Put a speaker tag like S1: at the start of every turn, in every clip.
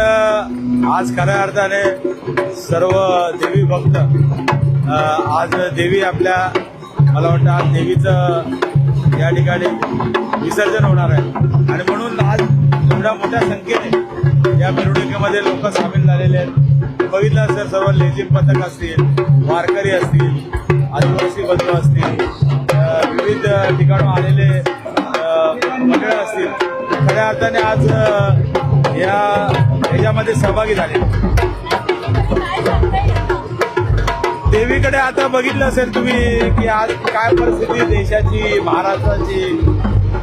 S1: आज खऱ्या अर्थाने सर्व देवी भक्त आज देवी आपल्या मला वाटतं आज देवीचं या ठिकाणी विसर्जन होणार आहे आणि म्हणून आज एवढ्या मोठ्या संख्येने या मिरवणुकीमध्ये लोक सामील झालेले आहेत. बघितलं असेल सर्व लेझिम पथक असतील, वारकरी असतील, आदिवासी बंधू असतील, विविध ठिकाणून आलेले मंडळ असतील, खऱ्या अर्थाने आज याच्यामध्ये सहभागी झाले. देवीकडे आता बघितलं असेल तुम्ही की आज काय परिस्थिती देशाची, महाराष्ट्राची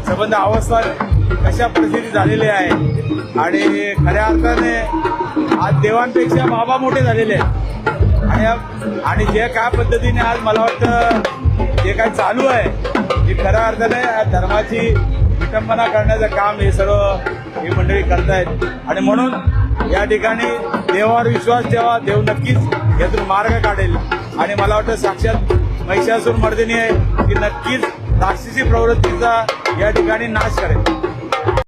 S1: संबंध अवस्था कशा परिस्थिती झालेली आहे आणि खऱ्या अर्थाने आज देवांपेक्षा बाबा मोठे झालेले आहेत आणि जे काय पद्धतीने आज मला वाटतं जे काय चालू आहे ते खऱ्या अर्थाने धर्माची विटंबना करण्याचं काम हे सर्व ही मंडळी करतायत आणि म्हणून या ठिकाणी देवावर विश्वास ठेवा, देव नक्कीच यातून मार्ग काढेल आणि मला वाटतं साक्षात महिषासुर मर्दिनी आहे की नक्कीच राक्षसी प्रवृत्तीचा या ठिकाणी नाश करेल.